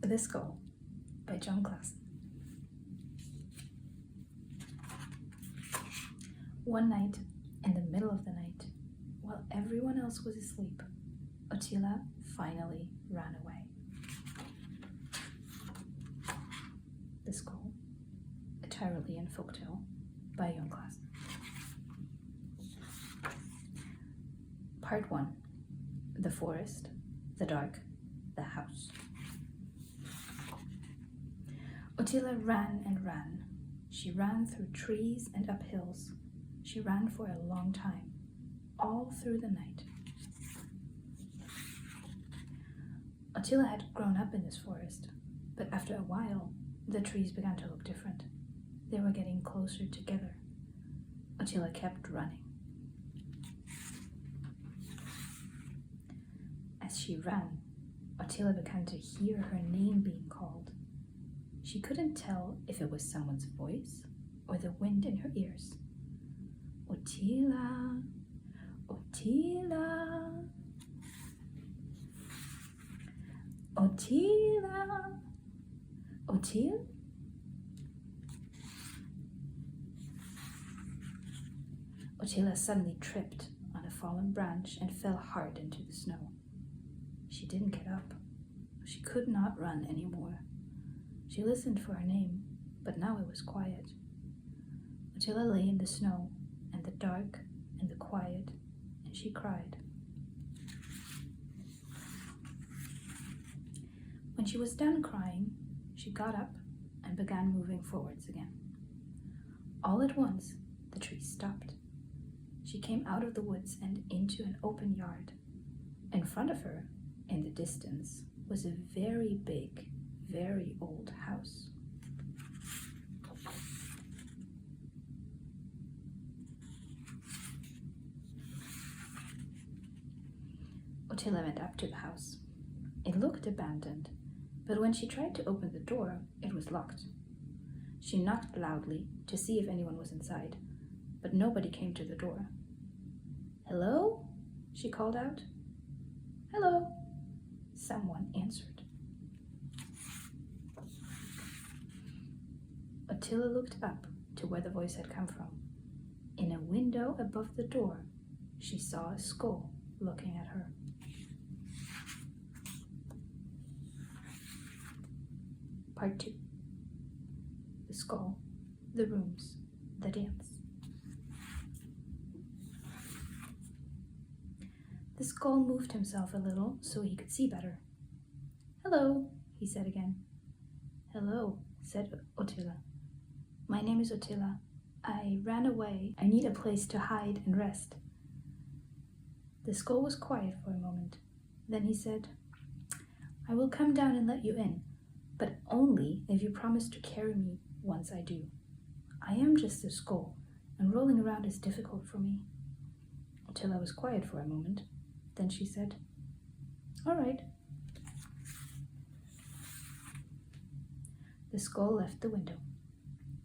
The Skull by Jon Klassen. One night, in the middle of the night, while everyone else was asleep, Ottila finally ran away. The Skull, a Tyrolean folktale by Jon Klassen. Part 1. The Forest, the Dark, the House. Ottila ran and ran. She ran through trees and up hills. She ran for a long time, all through the night. Ottila had grown up in this forest, but after a while, the trees began to look different. They were getting closer together. Ottila kept running. As she ran, Ottila began to hear her name being called. She couldn't tell if it was someone's voice or the wind in her ears. Ottila, Ottila, Ottila, Ottila. Ottila suddenly tripped on a fallen branch and fell hard into the snow. She didn't get up. She could not run anymore. She listened for her name, but now it was quiet. Ottila lay in the snow and the dark and the quiet, and she cried. When she was done crying, she got up and began moving forwards again. All at once, the tree stopped. She came out of the woods and into an open yard. In front of her, in the distance, was a very big, very old house. Ottila went up to the house. It looked abandoned, but when she tried to open the door, it was locked. She knocked loudly to see if anyone was inside, but nobody came to the door. "Hello?" she called out. "Hello." Someone answered. Ottila looked up to where the voice had come from. In a window above the door, she saw a skull looking at her. Part 2. The Skull, the Rooms, the Dance. The skull moved himself a little so he could see better. "Hello," he said again. "Hello," said Ottila. "My name is Ottila. I ran away. I need a place to hide and rest." The skull was quiet for a moment. Then he said, "I will come down and let you in, but only if you promise to carry me once I do. I am just a skull, and rolling around is difficult for me." Ottila was quiet for a moment. Then she said, "All right." The skull left the window.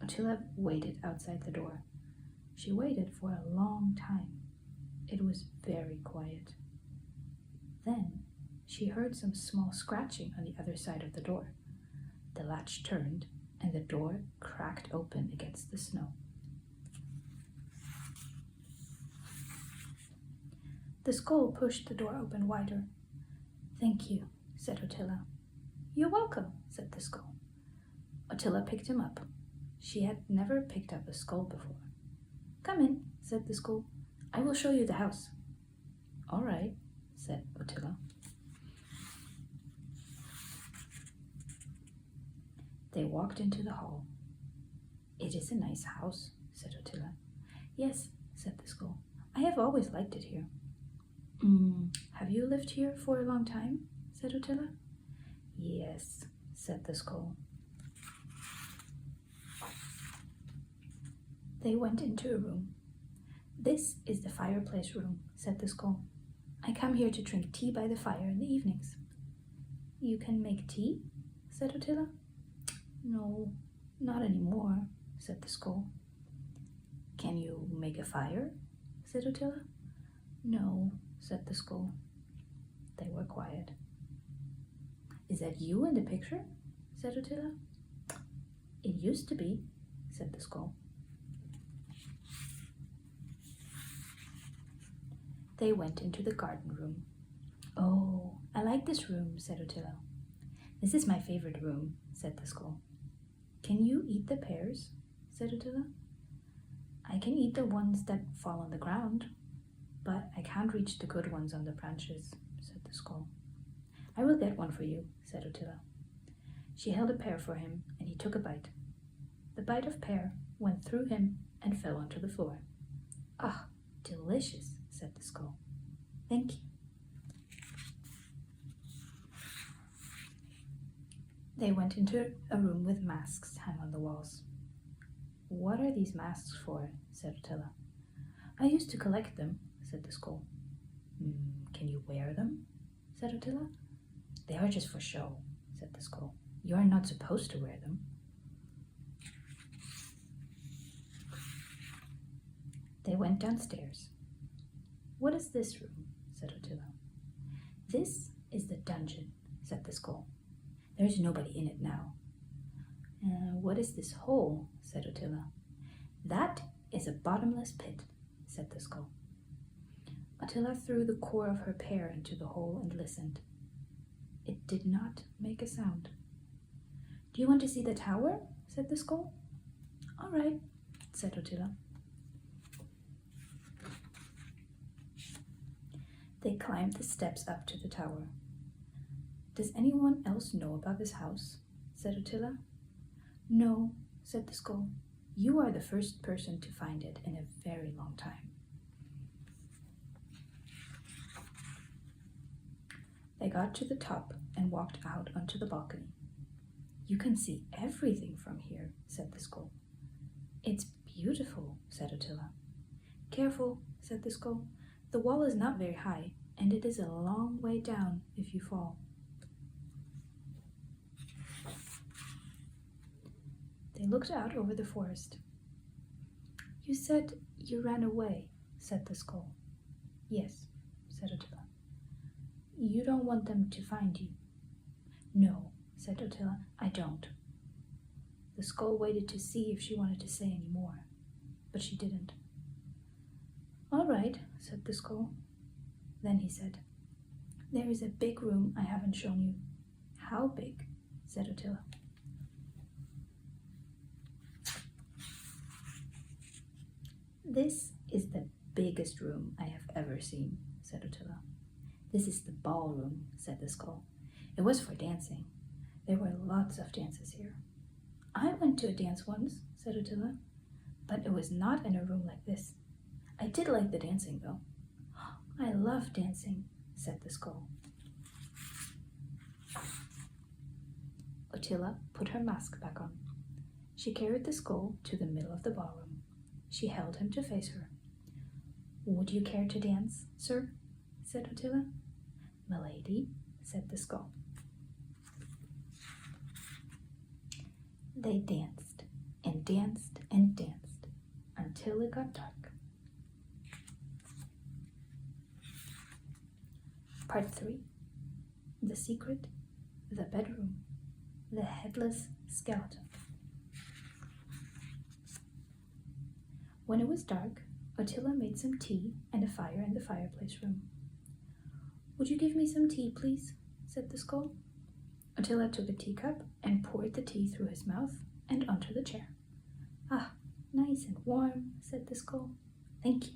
Ottila waited outside the door. She waited for a long time. It was very quiet. Then she heard some small scratching on the other side of the door. The latch turned, and the door cracked open against the snow. The skull pushed the door open wider. "Thank you," said Ottila. "You're welcome," said the skull. Ottila picked him up. She had never picked up a skull before. "Come in," said the skull. "I will show you the house." "All right," said Ottila. They walked into the hall. "It is a nice house," said Ottila. "Yes," said the skull. "I have always liked it here." Have you lived here for a long time?" said Ottila. "Yes," said the skull. They went into a room. "This is the fireplace room," said the skull. "I come here to drink tea by the fire in the evenings." "You can make tea?" said Ottila. "No, not anymore," said the skull. "Can you make a fire?" said Ottila. "No," said the skull. They were quiet. Is that you in the picture? Said Ottila. It used to be, said the skull. They went into the garden room. Oh, I like this room, said Ottila. This is my favorite room, said the skull. Can you eat the pears? Said Ottila. I can eat the ones that fall on the ground, but I can't reach the good ones on the branches, said the skull. I will get one for you, said Ottila. She held a pear for him, and he took a bite. The bite of pear went through him and fell onto the floor. Ah, delicious, said the skull. Thank you. They went into a room with masks hung on the walls. What are these masks for? Said Ottila. I used to collect them, said the skull. Can you wear them? Said Ottila. They are just for show, said the skull. You are not supposed to wear them. They went downstairs. What is this room? Said Ottila. This is the dungeon, said the skull. There is nobody in it now. What is this hole? Said Ottila. That is a bottomless pit, said the skull. Ottila threw the core of her pear into the hole and listened. It did not make a sound. Do you want to see the tower? Said the skull. All right, said Ottila. They climbed the steps up to the tower. Does anyone else know about this house? Said Ottila. No, said the skull. You are the first person to find it in a very long time. They got to the top and walked out onto the balcony. You can see everything from here, said the skull. It's beautiful, said Ottila. Careful, said the skull. The wall is not very high, and it is a long way down if you fall. They looked out over the forest. You said you ran away, said the skull. Yes, said Ottila. You don't want them to find you. No, said Ottila, I don't. The skull waited to see if she wanted to say any more, but she didn't. All right, said the skull. Then he said, there is a big room I haven't shown you. How big? Said Ottila. This is the biggest room I have ever seen, said Ottila. This is the ballroom, said the skull. It was for dancing. There were lots of dances here. I went to a dance once, said Ottila, but it was not in a room like this. I did like the dancing, though. I love dancing, said the skull. Ottila put her mask back on. She carried the skull to the middle of the ballroom. She held him to face her. Would you care to dance, sir? Said Ottila. Milady, said the skull. They danced and danced and danced until it got dark. Part 3. The secret, the bedroom, the headless skeleton. When it was dark, Ottila made some tea and a fire in the fireplace room. Would you give me some tea, please? Said the skull. Ottila took a teacup and poured the tea through his mouth and onto the chair. Ah, nice and warm, said the skull. Thank you.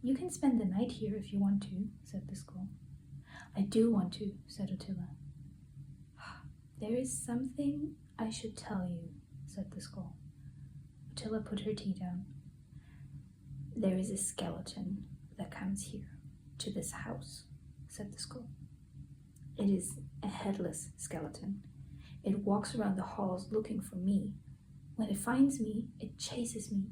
You can spend the night here if you want to, said the skull. I do want to, said Ottila. There is something I should tell you, said the skull. Ottila put her tea down. There is a skeleton that comes here, to this house, said the skull. It is a headless skeleton. It walks around the halls looking for me. When it finds me, it chases me.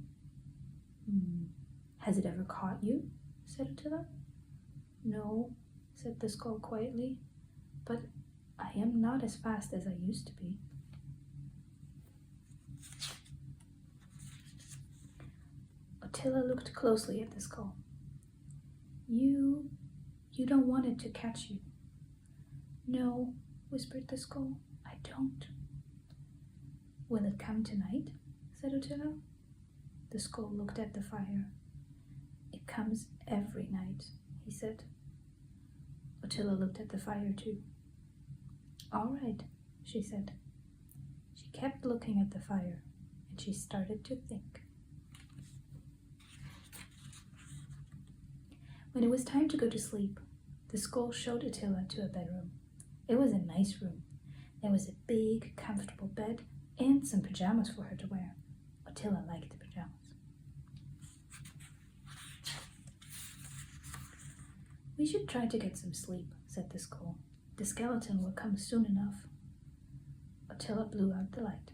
Has it ever caught you? Said Ottila. No, said the skull quietly, but I am not as fast as I used to be. Ottila looked closely at the skull. You You don't want it to catch you." "No," whispered the skull, "I don't." "Will it come tonight?" said Ottila. The skull looked at the fire. "It comes every night," he said. Ottila looked at the fire too. "All right," she said. She kept looking at the fire, and she started to think. When it was time to go to sleep, the skull showed Ottila to a bedroom. It was a nice room. There was a big, comfortable bed and some pajamas for her to wear. Ottila liked the pajamas. "We should try to get some sleep," said the skull. "The skeleton will come soon enough." Ottila blew out the light.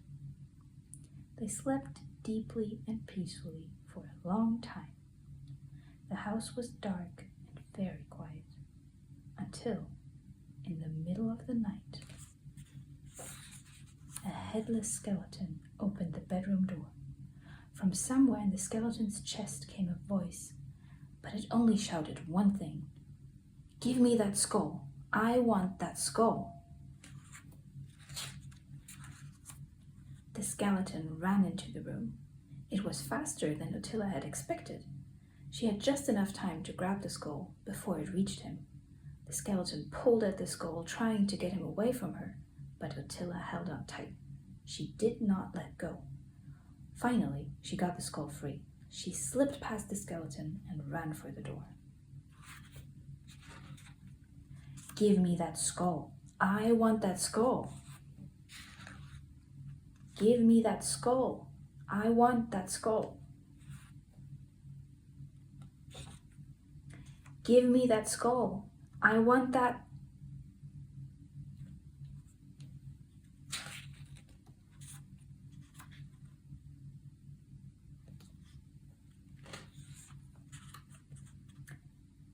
They slept deeply and peacefully for a long time. The house was dark and very quiet, until, in the middle of the night, a headless skeleton opened the bedroom door. From somewhere in the skeleton's chest came a voice, but it only shouted one thing: "Give me that skull! I want that skull!" The skeleton ran into the room. It was faster than Ottila had expected. She had just enough time to grab the skull before it reached him. The skeleton pulled at the skull, trying to get him away from her, but Ottila held on tight. She did not let go. Finally, she got the skull free. She slipped past the skeleton and ran for the door. "Give me that skull! I want that skull! Give me that skull! I want that skull! Give me that skull! I want that..."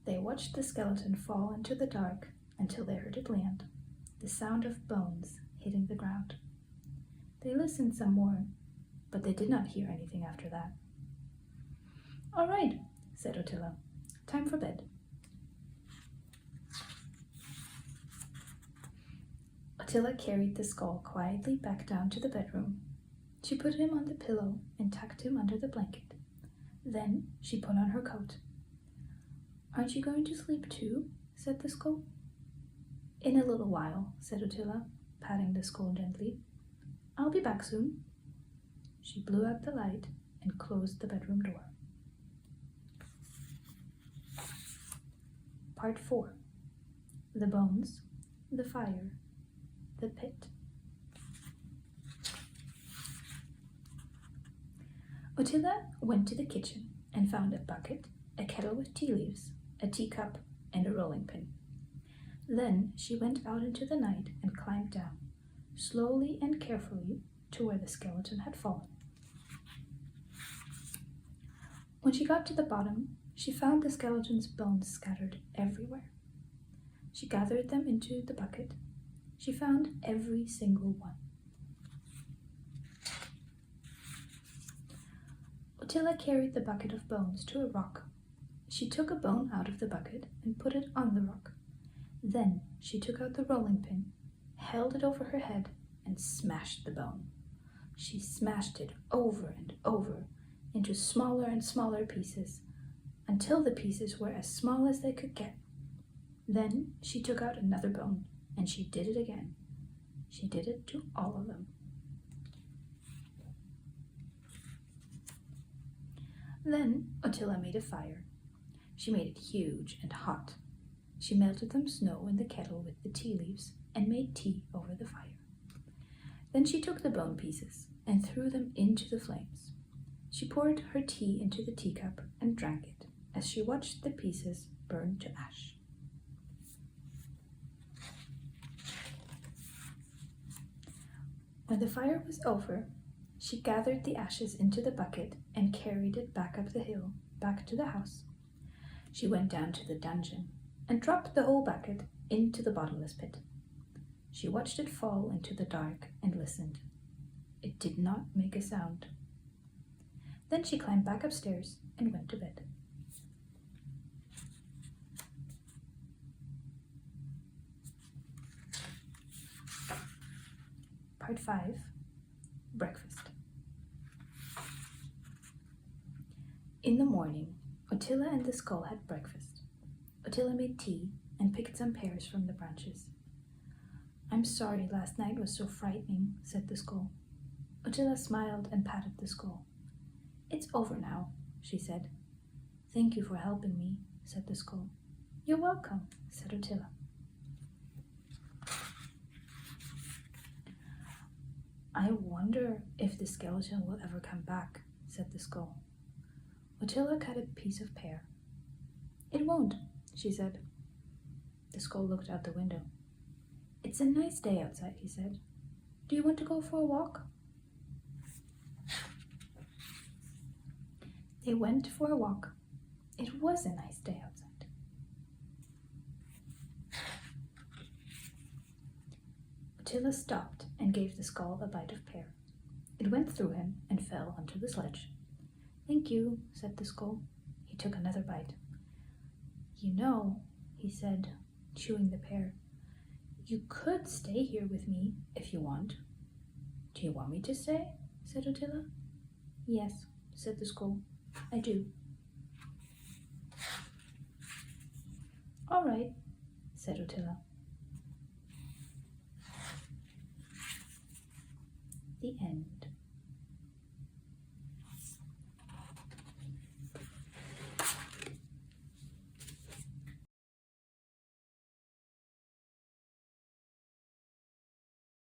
They watched the skeleton fall into the dark until they heard it land, the sound of bones hitting the ground. They listened some more, but they did not hear anything after that. "All right," said Ottila. "Time for bed." Ottila carried the skull quietly back down to the bedroom. She put him on the pillow and tucked him under the blanket. Then she put on her coat. "Aren't you going to sleep too?" said the skull. "In a little while," said Ottila, patting the skull gently. "I'll be back soon." She blew out the light and closed the bedroom door. Part 4. The Bones, the Fire, the Pit. Ottila went to the kitchen and found a bucket, a kettle with tea leaves, a teacup, and a rolling pin. Then she went out into the night and climbed down, slowly and carefully, to where the skeleton had fallen. When she got to the bottom, she found the skeleton's bones scattered everywhere. She gathered them into the bucket. She found every single one. Ottila carried the bucket of bones to a rock. She took a bone out of the bucket and put it on the rock. Then she took out the rolling pin, held it over her head, and smashed the bone. She smashed it over and over into smaller and smaller pieces until the pieces were as small as they could get. Then she took out another bone, and she did it again. She did it to all of them. Then Ottila made a fire. She made it huge and hot. She melted some snow in the kettle with the tea leaves and made tea over the fire. Then she took the bone pieces and threw them into the flames. She poured her tea into the teacup and drank it as she watched the pieces burn to ash. When the fire was over, she gathered the ashes into the bucket and carried it back up the hill, back to the house. She went down to the dungeon and dropped the whole bucket into the bottomless pit. She watched it fall into the dark and listened. It did not make a sound. Then she climbed back upstairs and went to bed. Part 5. Breakfast. In the morning, Ottila and the skull had breakfast. Ottila made tea and picked some pears from the branches. "I'm sorry last night was so frightening," said the skull. Ottila smiled and patted the skull. "It's over now," she said. "Thank you for helping me," said the skull. "You're welcome," said Ottila. "I wonder if the skeleton will ever come back," said the skull. Ottila cut a piece of pear. "It won't," she said. The skull looked out the window. "It's a nice day outside," he said. "Do you want to go for a walk?" They went for a walk. It was a nice day outside. Ottila stopped and gave the skull a bite of pear. It went through him and fell onto the sledge. "Thank you," said the skull. He took another bite. "You know," he said, chewing the pear, "you could stay here with me if you want." "Do you want me to stay?" said Ottila. "Yes," said the skull, "I do." "All right," said Ottila. The end.